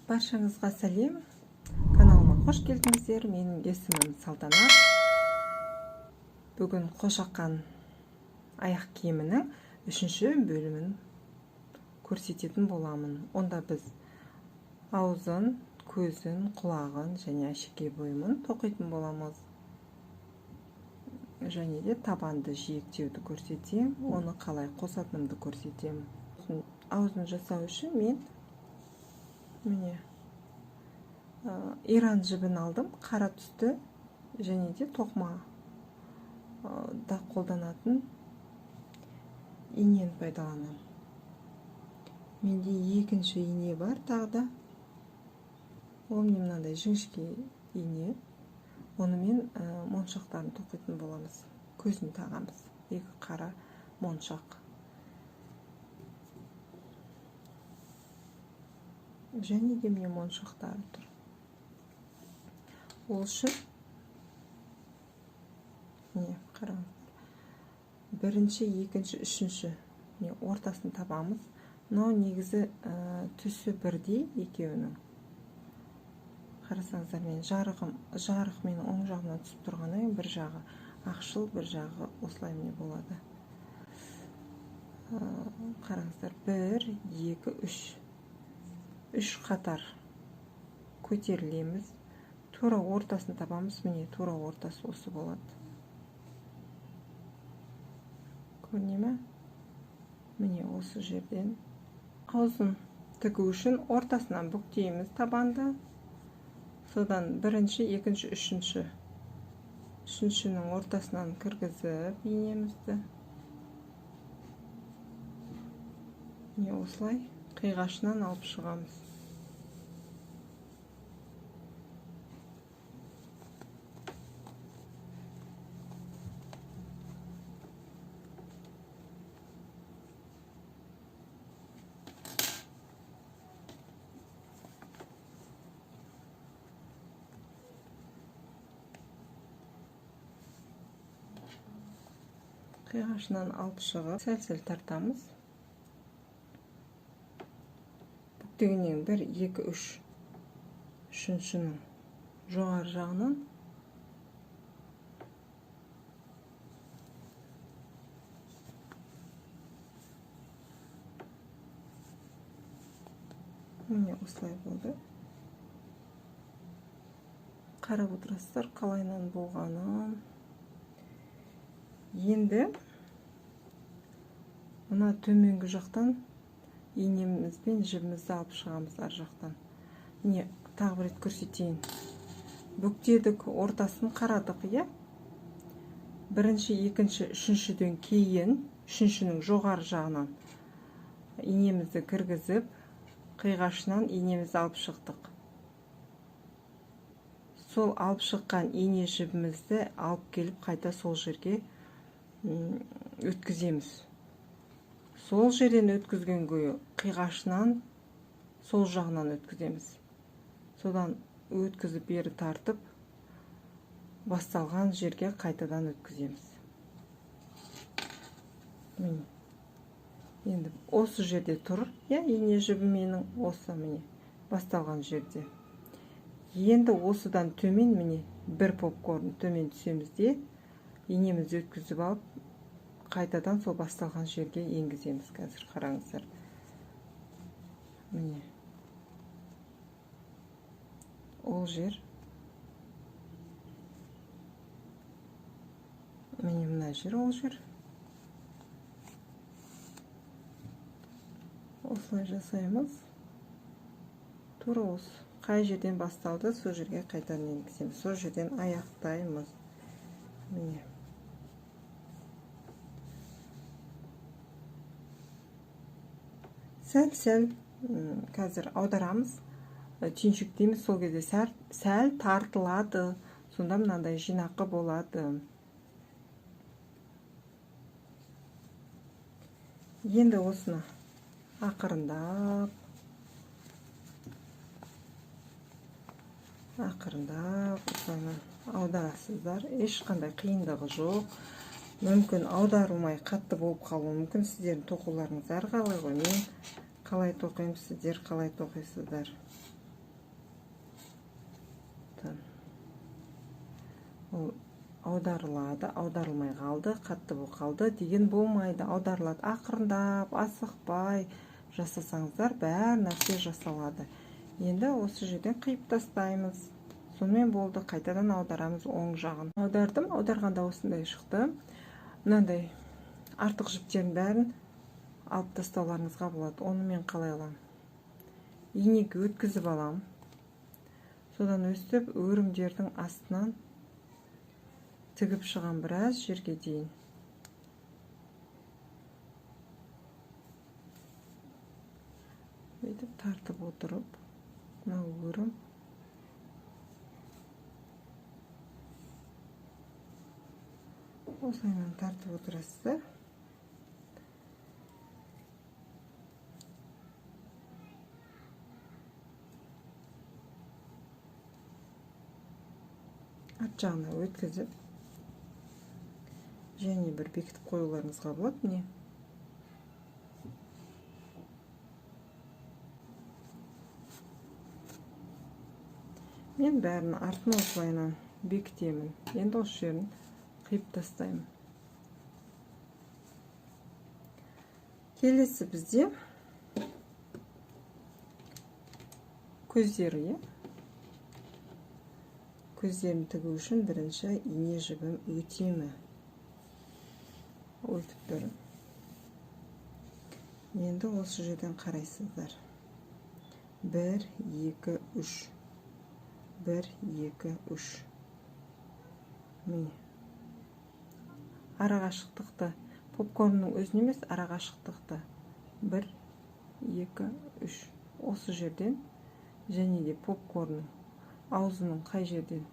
Баршаңызға сәлем. Каналыма қош келдіңіздер. Менің есімім Салтанат. Бүгін қошақан аяқ киімінің 3-ші бөлімін көрсететін боламын. Онда біз аузын, көзін, құлағын және әшекей бұйымын тоқитын боламыз. Және де табанды жиектеуді көрсетем, оны қалай қосатынымды көрсетем. Аузын жасау үшін мен міне иран жібін алдым, қара түсті, және де тоқма да қолданатын инені пайдаланамын. Менде екінші ине бар тағы да. Ол мынандай жіңішке ине. Онымен моншақтарын тоқитын боламыз. Көзін тағамыз. Екі қара моншақ. Және де міне моншақтары тұр. Ол үшін міне қараңыздар. Бірінші, екінші, үшінші ортасын табамыз. Мынау негізі түсі бірдей екеуінің. Қарасаңыздар, мен жарық менің оң жағынан түсіп тұрғаннан бір жағы ақшыл, бір жағы осылай міне болады. Қараңыздар, 1, 2, 3. 3 қатар көтерілеміз. Тура ортасын табамыз. Міне тура ортасы осы болады. Көріне ме? Міне осы жерден аузын тігу үшін ортасынан бүктейміз табанды. Содан бірінші, екінші, үшінші. Үшіншінің ортасынан кіргізіп инемізді. Не осылай қиғашынан алып шығамыз. Қиғашынан алып шығып, сәл-сәл тартамыз. Бүктегеннен 1, 2, 3. Үшіншінің жоғары жағынан міне осылай болды. Қарап отырасыздар қалайынан болғанын. Енді мына төменгі жақтан инемізбен жібімізді алып шығамыз ар жақтан. Міне тағы бір рет көрсетейін. Бүктедік, ортасын қарадық, иә? Бірінші, екінші, үшіншіден кейін, үшіншінің жоғары жағынан инемізді кіргізіп, қиғашынан инемізді алып шықтық. Сол алып шыққан ине жібімізді алып келіп қайта сол жерге өткіземіз. Сол жерден өткізген көйі қиғашынан сол жағынан өткіземіз. Содан өткізіп бері тартып, басталған жерге қайтадан өткіземіз. Міне. Енді осы жерде тұр, ине жібі менің осы міне басталған жерде. Енді осыдан төмен міне бір попкорн төмен түсеміз де инемізді өткізіп алып, қайтадан сол басталған жерге енгіземіз. Қазір қараңыздар. Міне. Ол жер. Міне мына жер, ол жер. Осылай жасаймыз. Тура осы. Қай жерден басталды, сол жерге қайтадан енгіземіз. Сол жерден аяқтаймыз. Міне. Сәл-сәл қазір аударамыз, түйіншектейміз, сол кезде сәл тартылады, сонда мынандай жинақы болады. Енді осыны ақырындап аударасыздар. Ешқандай қиындығы жоқ. Мүмкін аударылмай қатты болып қалуы мүмкін. Сіздердің тоқуларыңыз әрқалай ғой. Мен қалай тоқимын, сіздер қалай тоқисыздар. ол аударылады, аударылмай қалды, қатты болып қалды деген болмайды. Аударылады. Ақырындап, асықпай жасасаңыздар бәр нәрсе жасалады. Енді осы жерден қиып тастаймыз. Сонымен болды. Қайтадан аударамыз оң жағын. Аудардым. Аударғанда осындай шықты. Мынандай артық жіптерін бәрін алып тастауларыңызға болады. Оны мен қалай аламын? Инеге өткізіп алам. Содан өстіп өрімдердің астынан тігіп шығам біраз жерге дейін. Өйтіп тартып отырып, мынау өрім осылайынан тартып отырасыздар. Арт жағына өткізіп, және бір бекітіп қоюларыңызға болады. Міне. Мен бәрін артын осылайынан бекітемін. Енді осы жерін қиып тастаймын. Келесі бізде көздері. Көздерін тігу үшін бірінші ине жібім өтемі. Өтіп тұр. Енді осы жерден қарайсыздар. 1, 2, 3. 1, 2, 3. Міне. Арақашықтықты, попкорнның өзін емес, арақашықтықты 1, 2, 3. Осы жерден және де попкорнның аузының қай жерден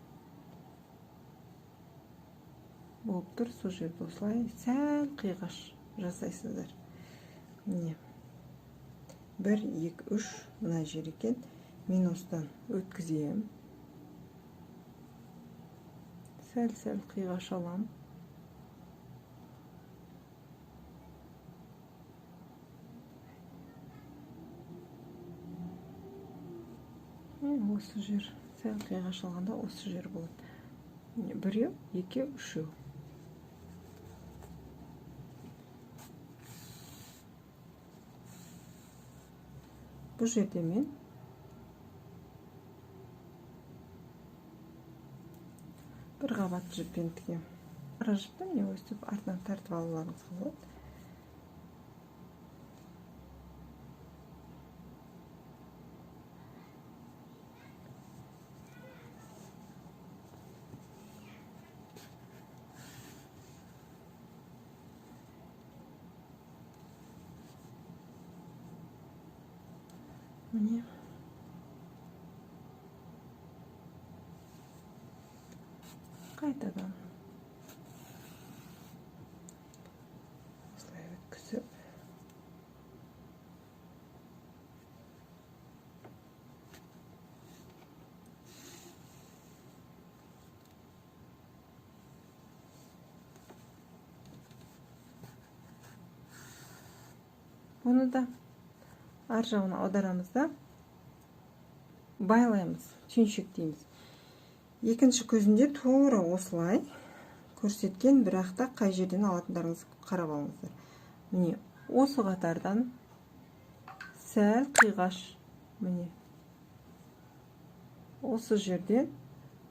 болып тұр, сол жерді осылай сәл қиғаш жасайсыздар. Міне. 1, 2, 3 мына жер екен. Мен осыдан өткізем. Сәл-сәл қиғаш алам. Осы жер сәл қиғаш алғанда осы жер болады. 1, 2, 3. Бұл жерде мен бір қабат жіппен тігем. Ара жіпті міне өстіп артынан тартып алуларыңызға болады. Міне. Қайтадан осылай өткізіп, бұны да ар жағына аударамыз да байлаймыз, түйіншектейміз. Екінші көзінде тура осылай көрсеткен, бірақ та қай жерден алатындарыңыз қарап алыңыздар. Міне, осы қатардан сәл қиғаш, міне, осы жерден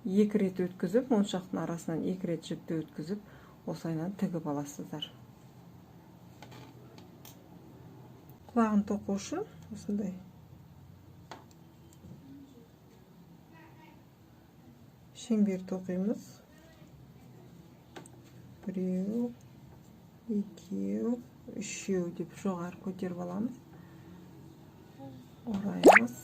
2 рет өткізіп, моншақтың арасынан 2 рет жіпті өткізіп, осылайынан тігіп аласыздар. Құлағын тоқу үшін осындай шеңбер тоқимыз. 1, 2, 3 деп жоғары көтеріп аламыз. Ораймыз.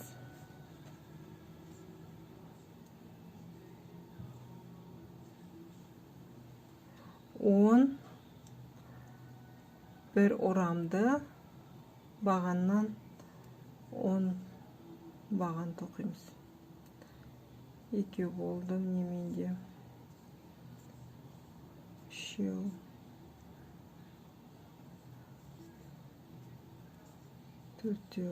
Bir oramda bağandan 10 bağan toquymiz. 2 oldu nemende. 3 4 5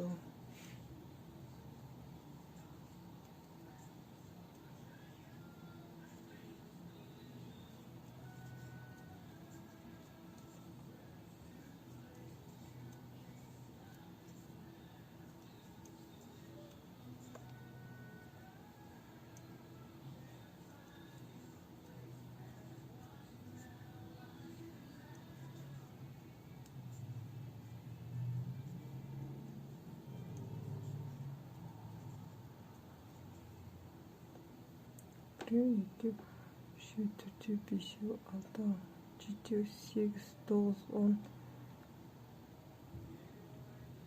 біреу, екеу, үшеу, төртеу, бесеу, алтау, жетеу, сегіз, тоғыз, 10.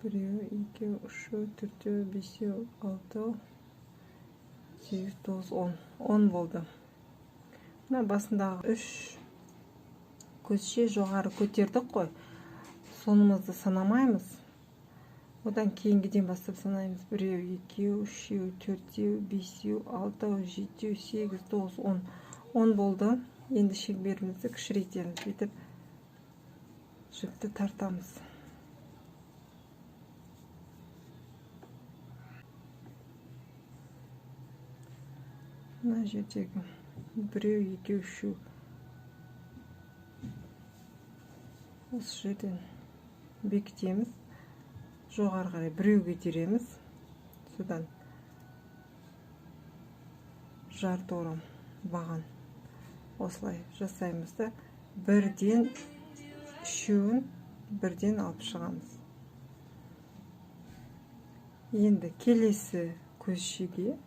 Біреу, екеу, үшеу, төртеу, бесеу, алтау, 8, 9, 10. 10 болды. Мына басындағы 3 көзше жоғары көтердік қой. Сонымызды санамаймыз. Одан кейінгіден бастап санаймыз. Біреу, екеу, үшеу, төртеу, бесеу, алтау, жетеу, 8, 9, 10. 10 болды. Енді шеңберімізді кішірейтеміз. Бүйтіп жіпті тартамыз. Мына жердегі біреу, екеу, үшеу. Осы жерден бекітеміз. Жоғары қарай біреу көтереміз. Содан жарты орам баған. Осылай жасаймыз да бірден үшеуін бірден алып шығамыз. Енді келесі көзшеге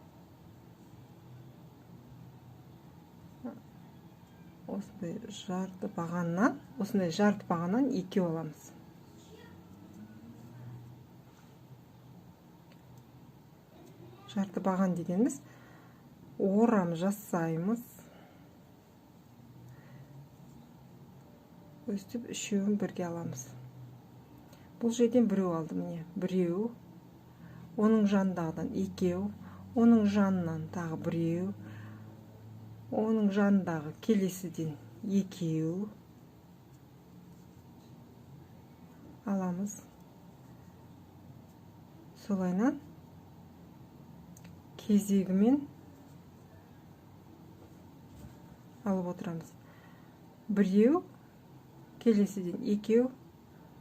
осындай жарты бағаннан екеу аламыз. Жарты баған дегеніміз орам жасаймыз. Өстіп үшеуін бірге аламыз. Бұл жерден біреу алдым, міне. Біреу, оның жанындағыдан екеу, оның жанынан тағы біреу, оның жанындағы келесіден екеу аламыз. Солайнан кезегімен алып отырамыз. Біреу, келесіден екеу,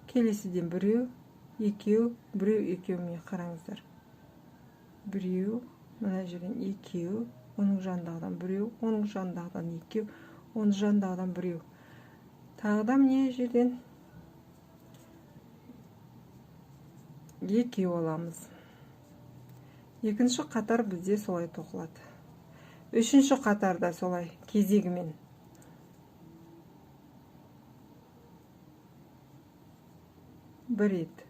келесіден біреу, екеу, біреу, екеу, міне қараңыздар. Біреу, мына жерден екеу, оның жанындағыдан біреу, оның жанындағыдан екеу, оның жанындағыдан біреу. Тағы да міне жерден екеу аламыз. Екінші қатар бізде солай тоқылады. Үшінші қатарда солай кезегімен. Бір рет.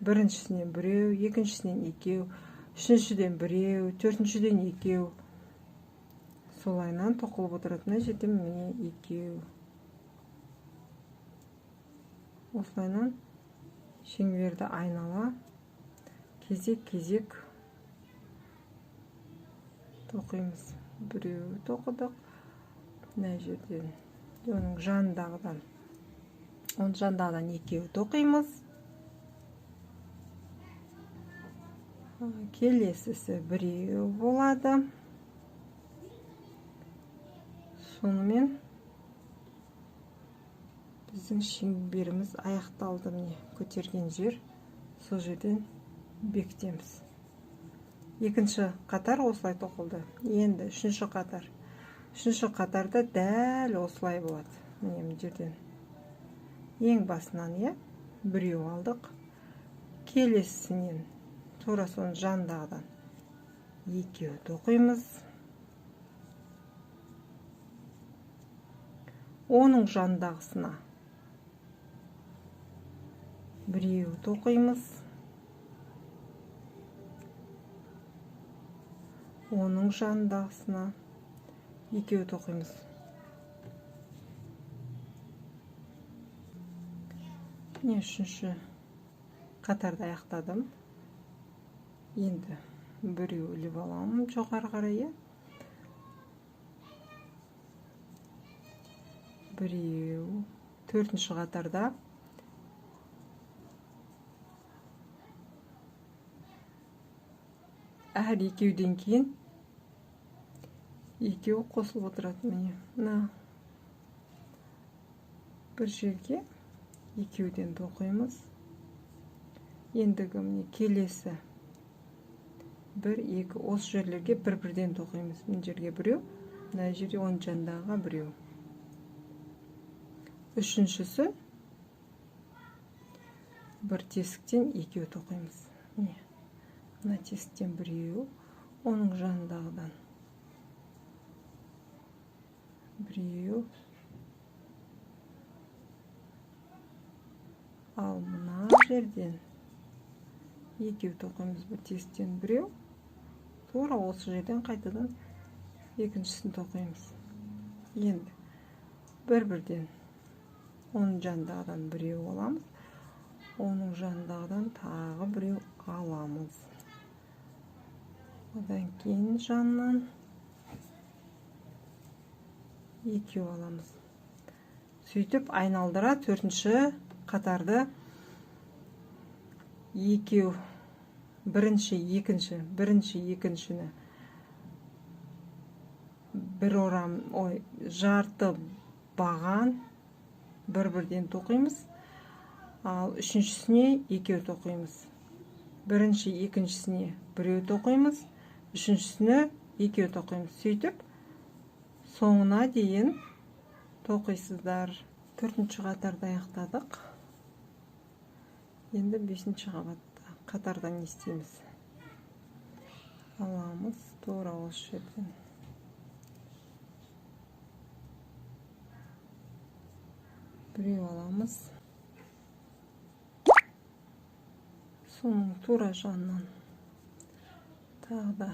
Біріншісінен біреу, екіншісінен екеу, үшіншіден біреу, төртіншіден екеу. Солайнан тоқылып отырады. Мына жерден міне екеу. Осылайнан шеңберді айнала кезек-кезек тоқимыз. Біреу тоқыдық. Мына жерден оның жанындағыдан екеу тоқимыз. Келесісі біреу болады. Сонымен біздің шеңберіміз аяқталды. Міне көтерген жер, сол жерден бекітеміз. Екінші қатар осылай тоқылды. Енді үшінші қатар. Үшінші қатарда дәл осылай болады. Міне жерден ең басынан біреу алдық. Келесінен тура соның жанындағыдан екеу тоқимыз. Оның жанындағысына біреу тоқимыз. Оның жанындағысына екеу тоқимыз. Міне үшінші қатарды аяқтадым. Енді біреу іліп аламын жоғары қарай. Біреу, төртінші қатарда әр екеуден кейін екеу қосылып отырады. Міне мына бір жерге екеуден тоқимыз. Ендігі міне келесі бір, екі, осы жерлерге бір-бірден тоқимыз. Мына жерге біреу, мына жерге оның жанындағы біреу. Үшіншісі бір тесіктен екеу тоқимыз. Міне мына тесіктен біреу, оның жанындағыдан біреу, ал мына жерден екеу тоқимыз. Бұл тесіктен біреу, тура осы жерден қайтадан екіншісін тоқимыз. Енді бір-бірден оның жанындағыдан біреу аламыз, оның жанындағыдан тағы біреу аламыз. Одан кейін жанынан екеу аламыз. Сөйтіп айналдыра төртінші қатарды екеу, бірінші, екіншіні бір орам, жарты баған бір-бірден тоқимыз, ал үшіншісіне екеу тоқимыз. Бірінші, екіншісіне біреу тоқимыз, үшіншісіне екеу тоқимыз. Сөйтіп соңына дейін тоқисыздар. Төртінші қатарды аяқтадық. Енді бесінші қатардан не істейміз? Аламыз тура осы жерден. Біреу аламыз. Соның тура жанынан тағы да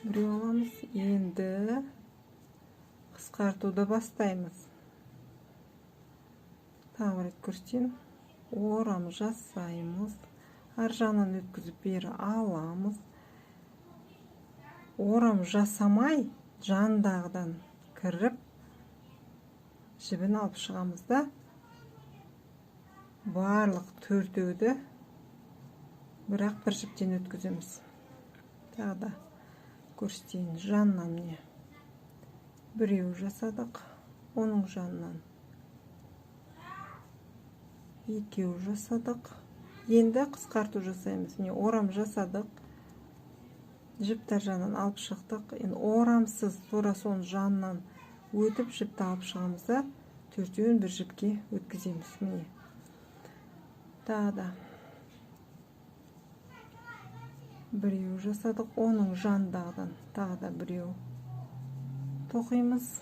біреу аламыз. Енді қысқартуды бастаймыз. Тағы рет көрсетейін. Орам жасаймыз. Ар жағынан өткізіп бері аламыз. Орам жасамай жандағыдан кіріп жібін алып шығамыз да барлық төртеуді бірақ бір жіптен өткіземіз. Тағы да көрсетейін. Жанынан не? Біреу жасадық. Оның жанынан екеу жасадық. Енді қысқарту жасаймыз. Міне орам жасадық. Жіптер жанынан алып шықтық. Енді орамсыз тура соның жанынан өтіп жіпті алып шығамыз да төртеуін бір жіпке өткіземіз. Міне. Тағы да біреу жасадық. Оның жанындағыдан тағы да біреу тоқимыз.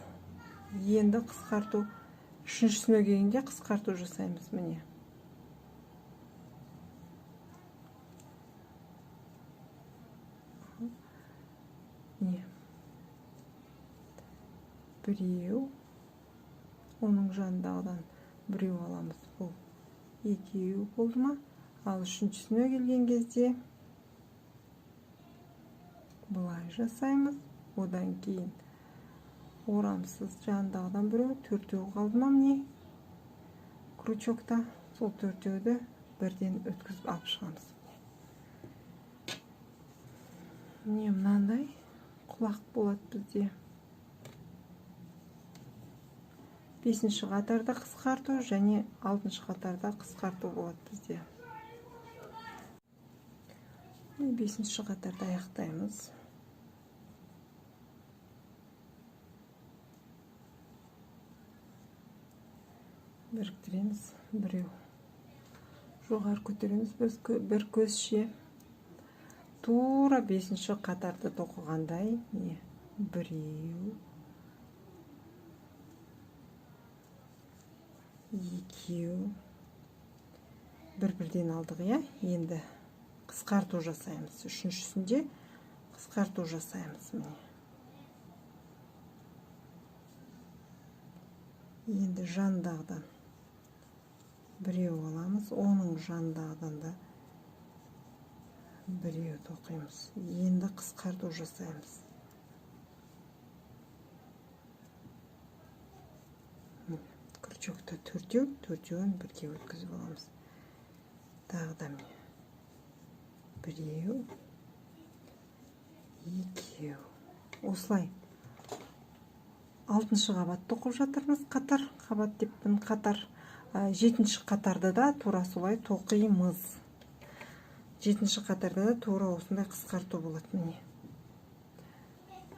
Енді қысқарту, үшіншісіне келгенде қысқарту жасаймыз. Міне. Біреу, оның жанындағыдан біреу аламыз. Бұл екеу болды ма? Ал үшіншісіне келген кезде бұлай жасаймыз. Одан кейін орамсыз жанындағыдан біреу, төртеу қалды ма міне? Крючокта сол төртеуді бірден өткізіп алып шығамыз. Міне мынандай құлақ болады бізде. Бесінші қатарда қысқарту және алтыншы қатарда қысқарту болады бізде. Бесінші қатарда аяқтаймыз. Біріктіреміз. Біреу. Жоғары көтереміз бір көзше. Тура бесінші қатарды тоқығандай. Біреу. Екеу. Бір-бірден алдық, енді қысқарту жасаймыз. Үшіншісінде қысқарту жасаймыз. Енді жандағыдан біреу аламыз. Оның жандағыдан да біреу тоқимыз. Енді қысқарту жасаймыз. Крючокта төртеу, төртеуін бірге өткізіп аламыз. Тағы да біреу, екеу. Осылай алтыншы қабат тоқып жатырмыз. Қатар, қабат деппін, қатар. Жетінші қатарда да тура солай тоқимыз. Жетінші қатарда да тура осындай қысқарту болады.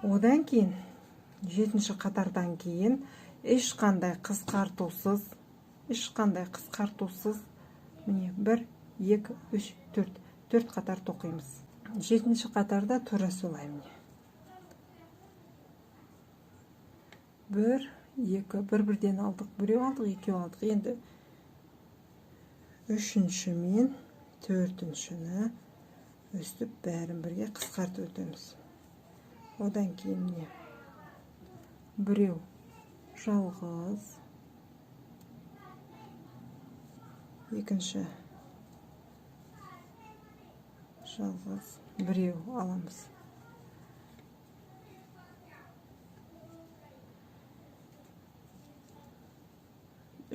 Одан кейін, жетінші қатардан кейін ешқандай қысқартусыз, міне 1, 2, 3, 4, 4 қатар тоқимыз. 7-ші қатарда тура солай міне. 1, 2, бір-бірден алдық, біреу алдық, екеу алдық. Енді 3-ші мен 4-шіні өстіп бәрін бірге қысқартып өтеміз. Одан кейін не? Біреу жалғыз, екінші жалғыз, біреу аламыз.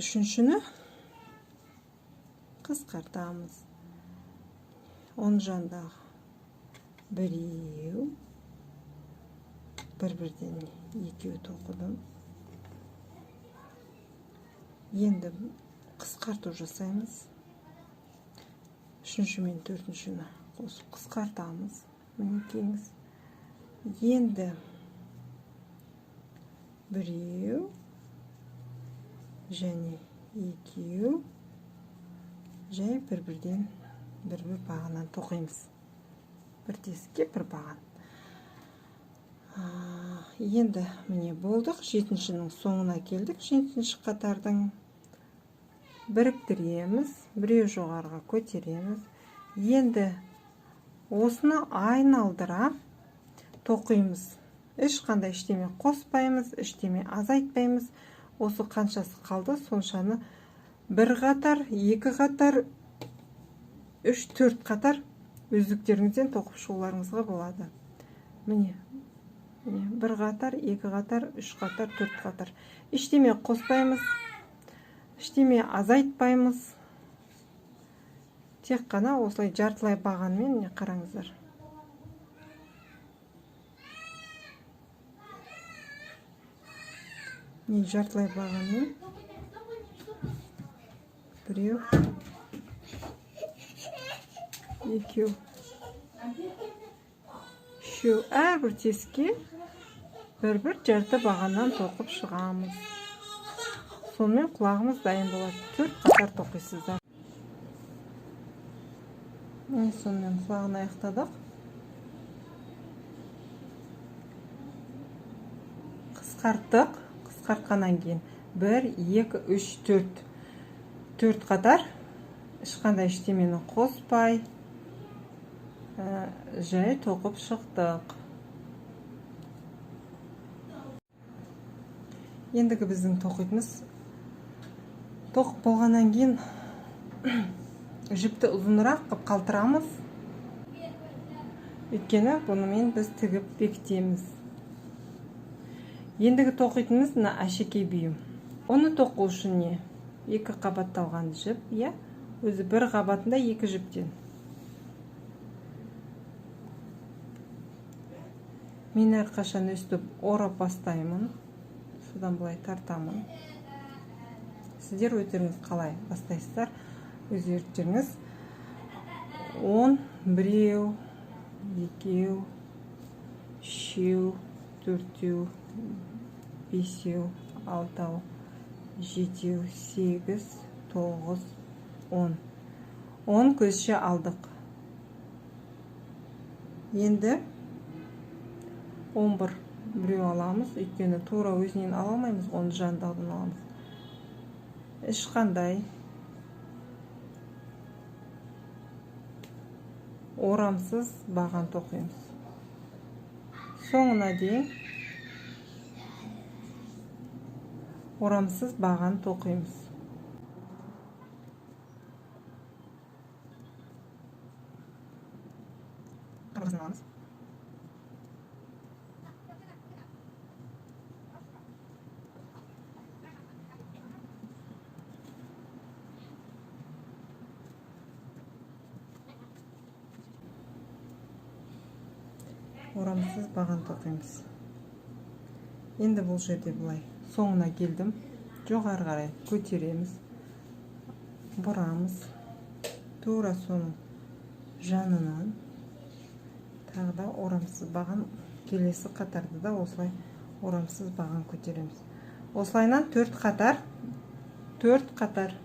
Үшіншіні қысқартамыз. Оң жандағы біреу, бір-бірден екеу тоқыдым. Енді қысқарту жасаймыз. 3-ші мен 4-шіні қосып қысқартамыз. Мінекейіңіз. Енді біреу және екеу жай бір-бірден бір-бір бағаннан тоқимыз. Бір тесікке бір баған. Енді міне болдық. 7-шінің соңына келдік. 7-ші қатардың біріктіреміз, біреу жоғарыға көтереміз. Енді осыны айналдыра тоқимыз. Ешқандай іштеме қоспаймыз, іштеме азайтпаймыз. Осы қаншасы қалды, соншаны бір қатар, екі қатар, 3-4 қатар өздіктеріңізден тоқып шығуларыңызға болады. Міне, бір қатар, екі қатар, 3 қатар, 4 қатар. Іштеме қоспаймыз, іштеме азайтпаймыз. Тек қана осылай жартылай бағанмен, қараңыздар. Не жартылай бағанмен. Біреу, екеу, үшеу, әрбір тесікке бір-бір жарты бағаннан тоқып шығамыз. Сонымен құлағымыз дайын болады. 4 қатар тоқисыздар. Сонымен құлағын аяқтадық. Қысқарттық. Қысқартқаннан кейін 1, 2, 3, 4 қатар. Ешқандай іштемені қоспай жай тоқып шықтық. Ендігі біздің тоқитымыз тоқып болғаннан кейін жіпті ұзынырақ қып қалтырамыз. Өйткені бұнымен біз тігіп бекітеміз. Ендігі тоқитымыз мына әшекей бұйым. Оны тоқу үшін не? 2 қабатталған жіп, өзі бір қабатында 2 жіптен. Мен әрқашан өстіп орап бастаймын. Содан бұлай тартамын. Сіздер өздеріңіз қалай бастайсыздар? Өздеріңіз 10, біреу, екеу, үшеу, төртеу, бесеу, алтау, жетеу, 8, 9, 10. 10 көзше алдық. Енді 11 біреу аламыз. Өйткені тура өзінен ала алмаймыз, оны жандаудан аламыз. Ешқандай орамсыз баған тоқимыз. Соңына дейін орамсыз баған тоқимыз. Орамсыз баған тоқимыз. Енді бұл жерде бұлай соңына келдім. Жоғары қарай көтереміз, бұрамыз. Тура соның жанынан тағы да орамсыз баған, келесі қатарды да осылай орамсыз баған көтереміз. Осылайнан 4 қатар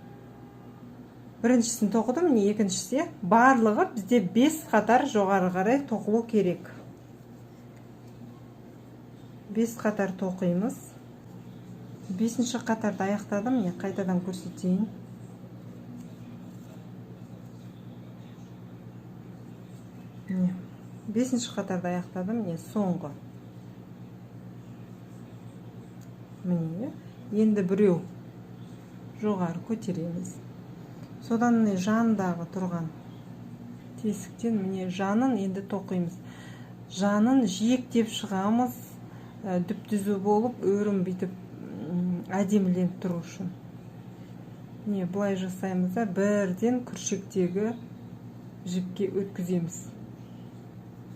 біріншісін тоқыдым, міне екіншісі. Барлығы бізде 5 қатар жоғары қарай тоқылу керек. 5 қатар тоқимыз. 5-ші қатарды аяқтадым, міне қайтадан көрсетейін. Міне 5-ші қатарды аяқтадым, міне соңғы. Міне енді біреу жоғары көтереміз. Содан міне жандағы тұрған тесіктен міне жанын енді тоқимыз. Жанын жиектеп шығамыз, дүп-түзу болып, өрім бүйтіп әдеміленіп тұру үшін. Міне бұлай жасаймыз да, бірден күршектегі жіпке өткіземіз.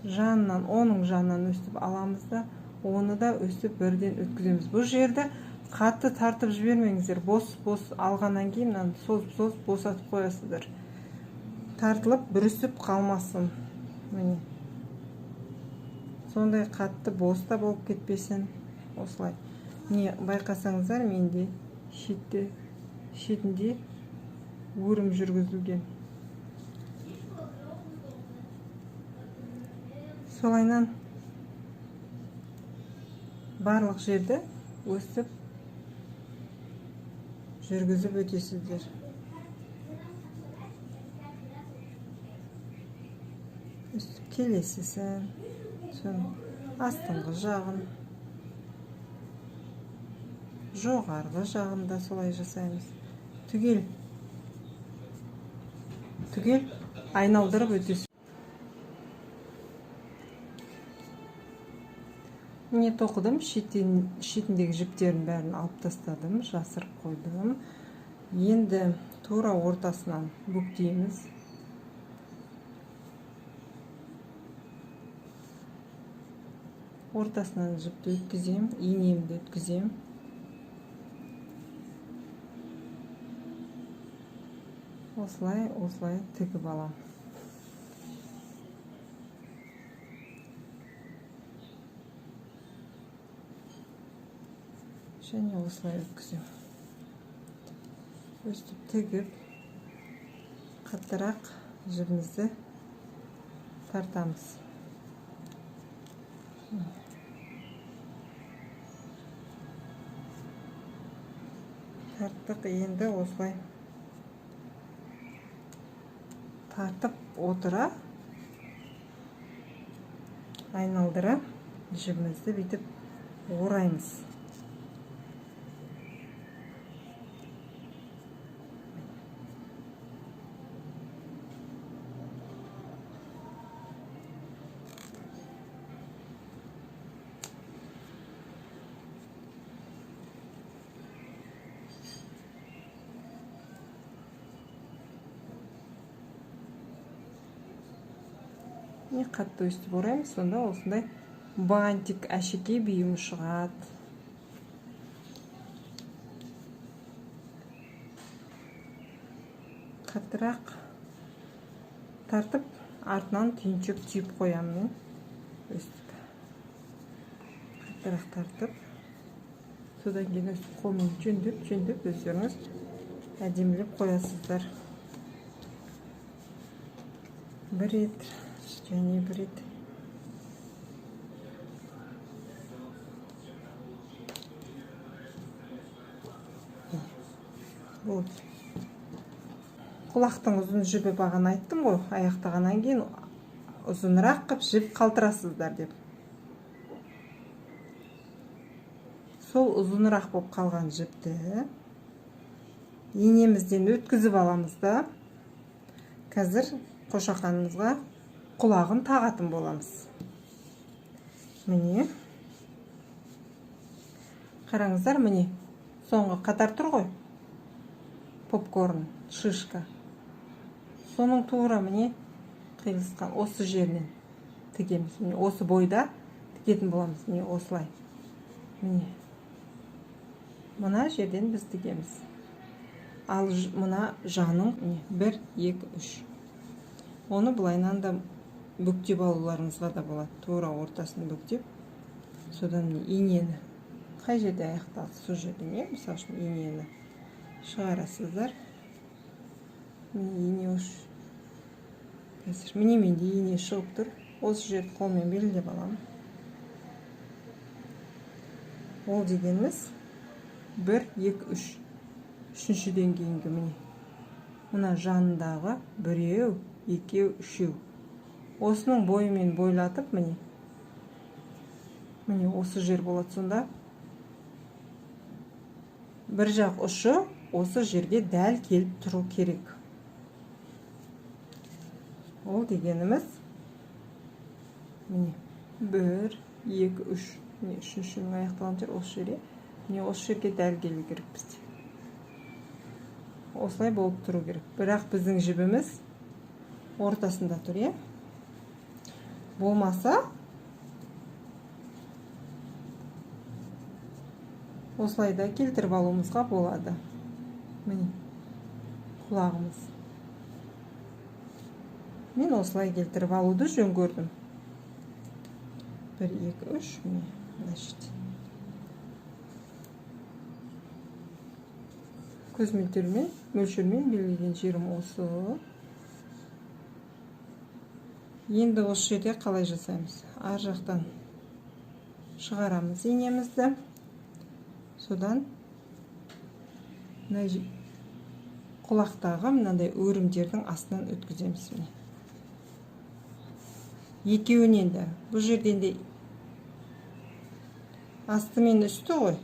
Жанынан, оның жанынан өстіп аламыз да, оны да өстіп бірден өткіземіз. Бұл жерді қатты тартып жібермеңіздер. Бос алғаннан кейін созып босатып қоясыздар. Тартылып бүрісіп қалмасын. Міне. Сондай қатты боста болып кетпесін. Осылай. Міне байқасаңыздар, менде шетінде өрім жүргізілген. Солайнан барлық жерді өстіп жүргізіп өтесіздер. Өстіп келесісін, астыңғы жағын, жоғарғы жағында солай жасаймыз. Түгел айналдырып өтесіз. Міне тоқыдым, шетіндегі жіптерін бәрін алып тастадым, жасырып қойдым. Енді тура ортасынан бүктейміз. Ортасынан жіпті өткізем, инемді өткізем. Осылай тігіп алам. Және осылай өткізем. Өстіп тігіп, қаттырақ жібімізді тартамыз. Тарттық, енді осылай тартып отыра, айналдыра жібімізді бүйтіп ораймыз. Қатты өстіп ораймыз, сонда осындай бантик әшекей бұйымы шығады. Қаттырақ тартып, артынан түйіншек түйіп қоямын. Өстіп қаттырақ тартып, содан кейін өстіп қолмен жөндеп өздеріңіз әдемілеп қоясыздар. Бір рет және бір рет. Құлақтың ұзын жібі бағана айттым ғой, аяқтағаннан кейін ұзынырақ қып жіп қалтырасыздар деп. Сол ұзынырақ болып қалған жіпті инемізден өткізіп аламыз да, қазір қошақанымызға құлағын тағатын боламыз. Міне. Қараңыздар, міне. Соңғы қатар тұр ғой. Попкорн, шишка. Соның тура міне қиылысқан осы жерінен тігеміз. Міне осы бойда тігетін боламыз. Міне осылай. Міне. Мына жерден біз тігеміз. Ал мына жаның 1, 2, 3. Оны бұлайнан да бүктеп алуларыңызға да болады. Тура ортасын бүктеп, содан инені қай жерде аяқталды, сол жерден, мысалы үшін инені шығарасыздар. Міне ине қазір міне менде ине шығып тұр. Осы жерді қолмен белгілеп аламын. Ол дегеніміз 1, 2, 3. Үшіншіден кейінгі міне. Мына жанындағы 1, 2, 3. Осының бойымен бойлатып міне. Міне осы жер болады сонда. Бір жақ ұшы осы жерге дәл келіп тұру керек. Ол дегеніміз міне 1, 2, 3. Міне үшіншінің аяқталған жер осы жерге. Міне осы жерге дәл келу керек бізде. Осылай болып тұру керек. Бірақ біздің жібіміз ортасында тұр, е? Болмаса осылай да келтіріп алуымызға болады. Міне құлағымыз. Мен осылай келтіріп алуды жөн көрдім. 1, 2, 3. Міне, значит. Көз мөлшермен белгілеген жерім осы. Енді осы жерде қалай жасаймыз? Ар жақтан шығарамыз инемізді. Содан құлақтағы мынандай өрімдердің астынан өткіземіз. Екеуінен де бұл жерден де асты мен үсті ғой.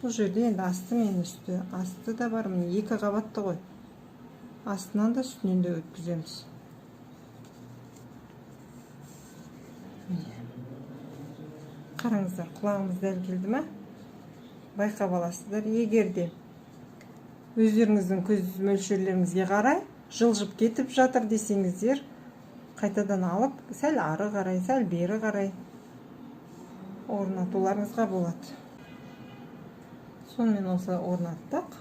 Бұл жерде енді асты мен үсті. Асты да бар, міне 2 қабатты ғой. Астынан да үстінен де өткіземіз. Қараңыздар, құлағымыз дәл келді ме? Байқап аласыздар. Егер де өздеріңіздің көз мөлшерлеріңізге қарай жылжып кетіп жатыр десеңіздер, қайтадан алып, сәл ары қарай, сәл бері қарай орнатуларыңызға болады. Сонымен осы орнаттық.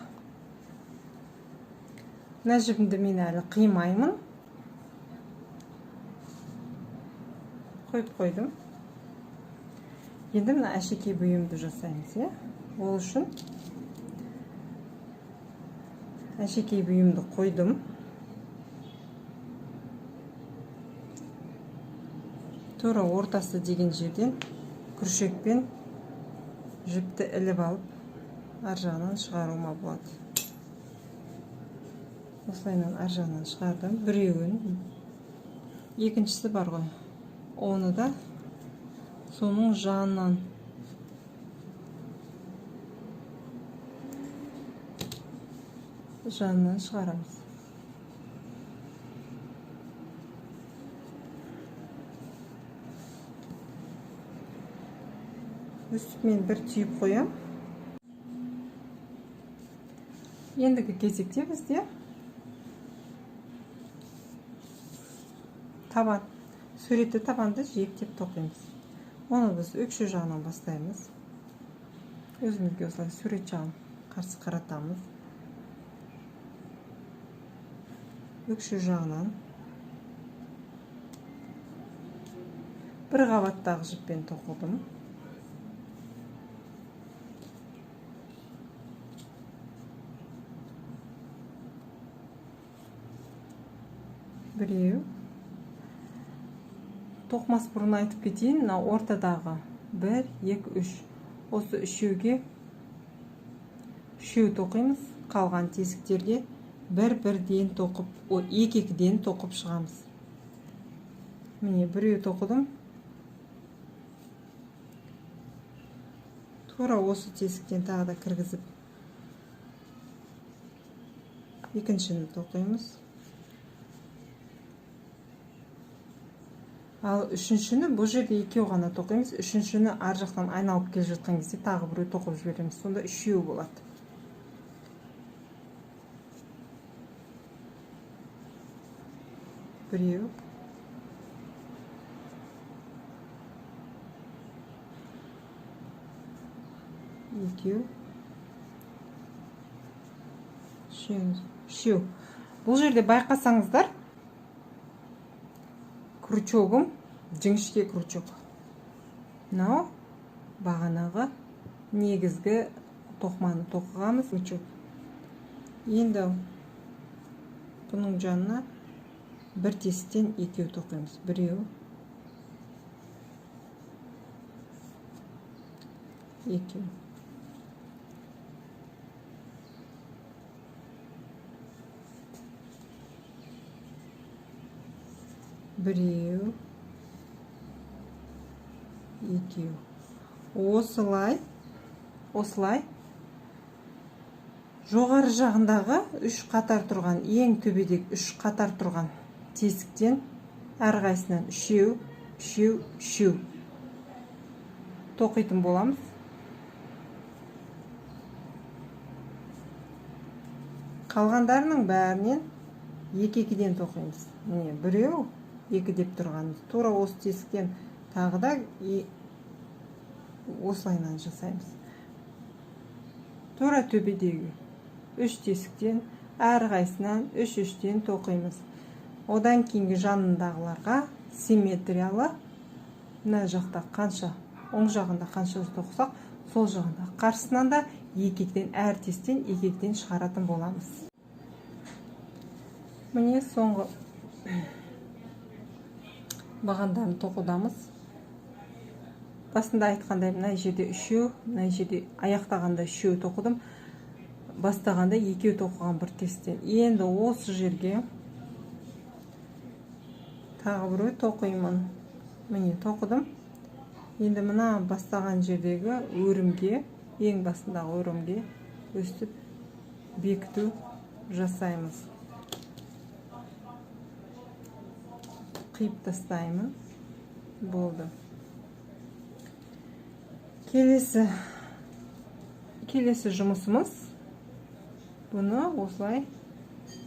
Мына жібімді мен әлі қимаймын. Қойып қойдым. Енді мына әшекей бұйымды жасаймыз, е? Ол үшін әшекей бұйымды қойдым. Тура ортасы деген жерден күршекпен жіпті іліп алып, ар жағынан шығаруыма болады. Осылайынан ар жағынан шығардым. Біреуін, екіншісі бар ғой. Оны да соның жанынан шығарамыз. Үстімен бір түйіп қоям. Ендігі кезекте бізде табан. Суретті табанды жиектеп тоқимыз. Оны біз өкші жағынан бастаймыз. Өзімізге осылай сурет жағын қарсы қаратамыз. Өкші жағынан бір қабаттағы жіппен тоқыдым. Біреу. Тоқмас бұрын айтып кетейін, мына ортадағы 1, 2, 3. Осы үшеуге тоқимыз. Қалған тесіктерге бір-бірден тоқып, 2-2-ден тоқып шығамыз. Міне біреу тоқыдым. Тура осы тесіктен тағы да кіргізіп екіншіні тоқимыз. Ал үшіншіні бұл жерде екеу ғана тоқимыз. Үшіншіні ар жақтан айналып келе жатқан кезде тағы біреу тоқып жібереміз. Сонда үшеу болады. Біреу. Екеу. Үшеу. Бұл жерде байқасаңыздар, крючогым жіңішке крючок. Мынау бағанағы негізгі тоқманы тоқығамыз. Енді бұның жанына бір тесіктен екеу тоқимыз. Біреу, екеу. Біреу, екеу. Осылай жоғары жағындағы 3 қатар тұрған, ең төбедегі 3 қатар тұрған тесіктен әрқайсынан үшеу тоқитын боламыз. Қалғандарының бәрінен екі-екіден тоқимыз. Міне, біреу, екі деп тұрғанымыз. Тура осы тесіктен тағы да осылайынан жасаймыз. Тура төбедегі 3 тесіктен әрқайсынан 3-3-тен тоқимыз. Одан кейінгі жанындағыларға симметриялы, мына жақта қанша, оң жағында қанша тоқсақ, сол жағында қарсысынан да екі-екіден, әр тесіктен екі-екіден шығаратын боламыз. Міне соңғы бағандарын тоқудамыз. Басында айтқандай, мына жерде үшеу, мына жерде аяқтағанда үшеу тоқыдым, бастағанда екеу тоқыған бір тесттен. Енді осы жерге тағы бір тоқимын. Міне тоқыдым. Енді мына бастаған жердегі өрімге, ең басындағы өрімге өстіп бекіту жасаймыз. Қиып тастаймын. Болды. Келесі жұмысымыз бұны осылай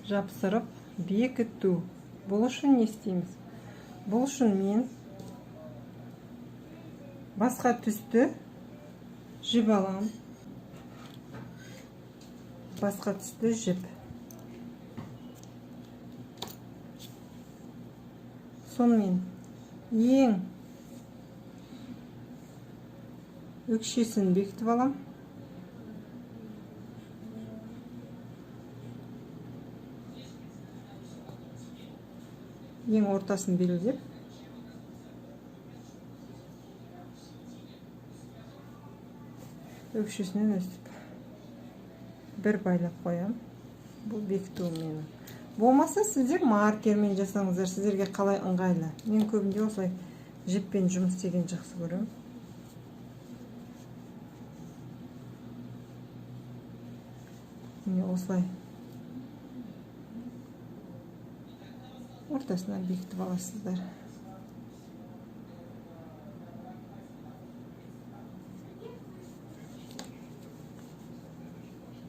жапсырып бекіту. Бұл үшін не істейміз? Бұл үшін мен басқа түсті жіп алам. Басқа түсті жіп. Сонымен ең өкшесін бекітіп алам. Ең ортасын белгілеп, өкшесінен өстіп бір байлап қоям. Бұл бекіту менің. Болмаса сіздер маркермен жасаңыздар, сіздерге қалай ыңғайлы. Мен көбінде осылай жіппен жұмыс істеген жақсы көремін. Міне осылай ортасынан бекітіп аласыздар.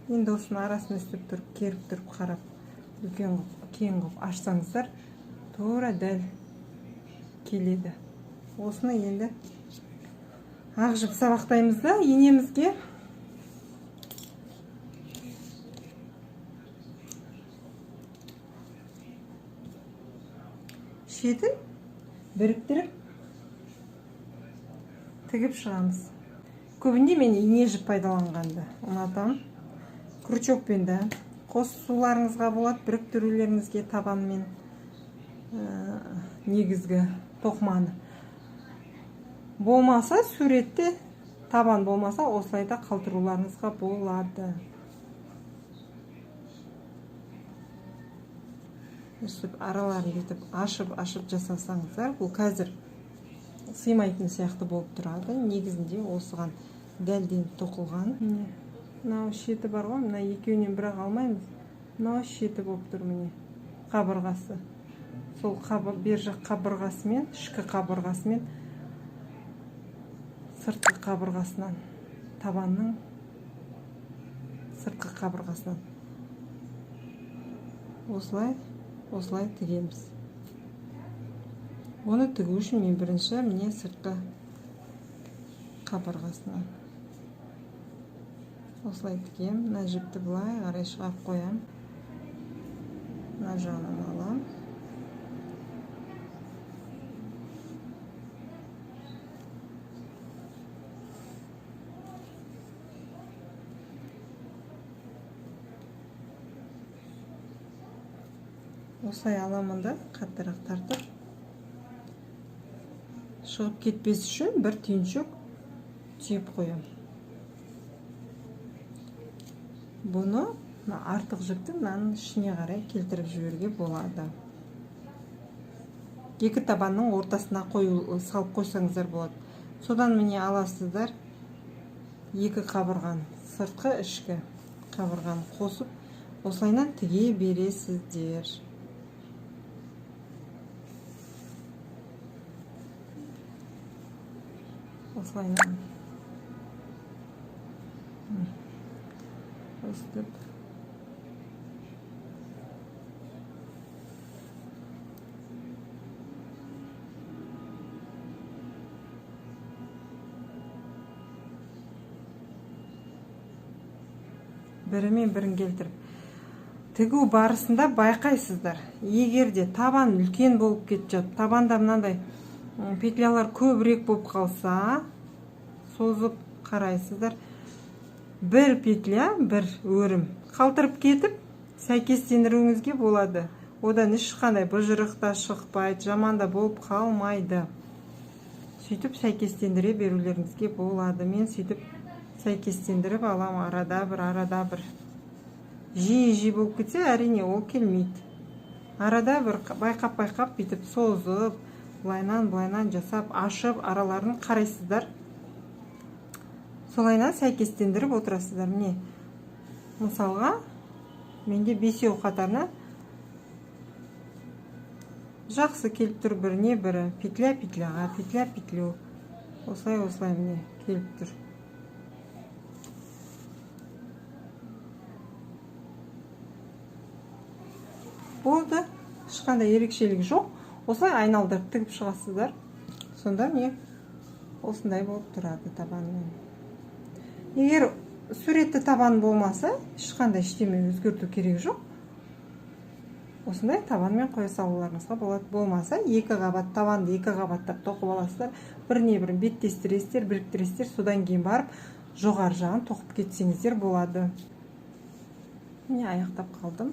Енді осының арасын өстіп тұрып, керіп тұрып қарап, үлкен кең қылып ашсаңыздар, тура дәл келеді. Осыны енді ақ жіп сабақтаймыз да, енемізге шетін біріктіріп тігіп шығамыз. Көбінде мен ине жіп пайдаланғанды ұнатам. Крючокпен де қосуларыңызға болады, біріктірулеріңізге табанмен негізгі тоқманы. Болмаса суретте табан болмаса осылайда қалтыруларыңызға болады. Өстіп араларын етіп ашып жасасаңыздар, бұл қазір сыймайтын сияқты болып тұрады. Негізінде осыған дәлден тоқылған. Мынау шеті бар ғой, мына екеуінен бірақ алмаймыз. Мынау шеті болып тұр, міне қабырғасы. Сол бер жақ қабырғасымен, ішкі қабырғасымен, сыртқы қабырғасынан, табанның сыртқы қабырғасынан осылай тігеміз. Оны тігу үшін мен бірінші міне сыртқы қабырғасынан осылай тігем. Мына жіпті былай қарай шығарып қоям. Мына жағынан алам. осылай аламын да қаттырақ тартып, шығып кетпес үшін бір түйіншек түйіп қоямын. Бұны артық жіпті мынаның ішіне қарай келтіріп жіберуге болады. Екі табанның ортасына салып қойсаңыздар болады. Содан міне аласыздар, екі қабырған, сыртқы ішкі қабырғаны қосып, осылайынан тіге бересіздер. Осылайынан өстіп бірімен бірін келтіріп тігу барысында байқайсыздар, егерде табан үлкен болып кетіп, табанда мынандай петлялар көбірек болып қалса, созып қарайсыздар, бір петля, бір өрім қалтырып кетіп, сәйкестендіруіңізге болады. Одан ешқандай бұжырық та шықпайды, жаман да болып қалмайды. Сөйтіп сәйкестендіре берулеріңізге болады. Мен сөйтіп сәйкестендіріп алам, арада бір. Жиі болып кетсе, әрине ол келмейді. Арада бір байқап бүйтіп созып, бұлайнан жасап, ашып, араларын қарайсыздар. Солайынан сәйкестендіріп отырасыздар. Міне, мысалға, менде 5 қатарына жақсы келіп тұр, біріне бірі, петля-петляға, петля-петлю. Осылай міне келіп тұр. Болды, ешқандай ерекшелік жоқ. Осылай айналдырып тігіп шығасыздар. Сонда не? Осындай болып тұрады табанмен. Егер суретті табан болмаса, ешқандай ештеме өзгерту керек жоқ. Осындай табанмен қоя салуларыңызға болады. Болмаса, табанды 2 қабаттап тоқып аласыздар. Біріне бірін беттестіресіздер, біріктіресіздер, содан кейін барып жоғары жағын тоқып кетсеңіздер болады. Міне аяқтап қалдым.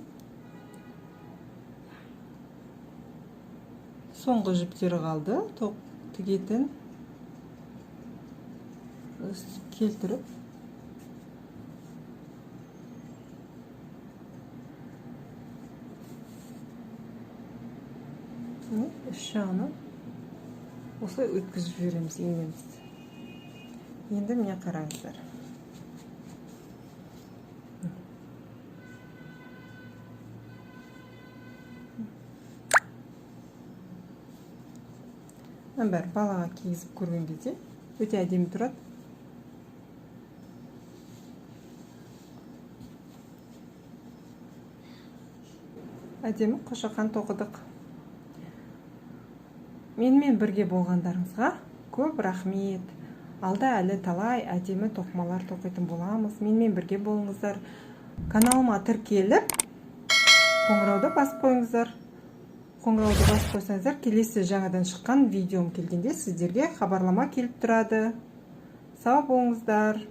Соңғы жіптері қалды, тігетін келтіріп. Үш жағынан осылай өткізіп жібереміз иінемізді. Енді міне қараңыздар. Бәрі балаға кигізіп көрген кезде өте әдемі тұрады. Әдемі қошақан тоқыдық. Менімен бірге болғандарыңызға көп рахмет. Алда әлі талай әдемі тоқымалар тоқитын боламыз. Менімен бірге болыңыздар. Каналыма тіркеліп, қоңырауды басып қойыңыздар. Қоңырауды басып қойсаңыздар, келесі жаңадан шыққан видеом келгенде сіздерге хабарлама келіп тұрады. Сау болыңыздар.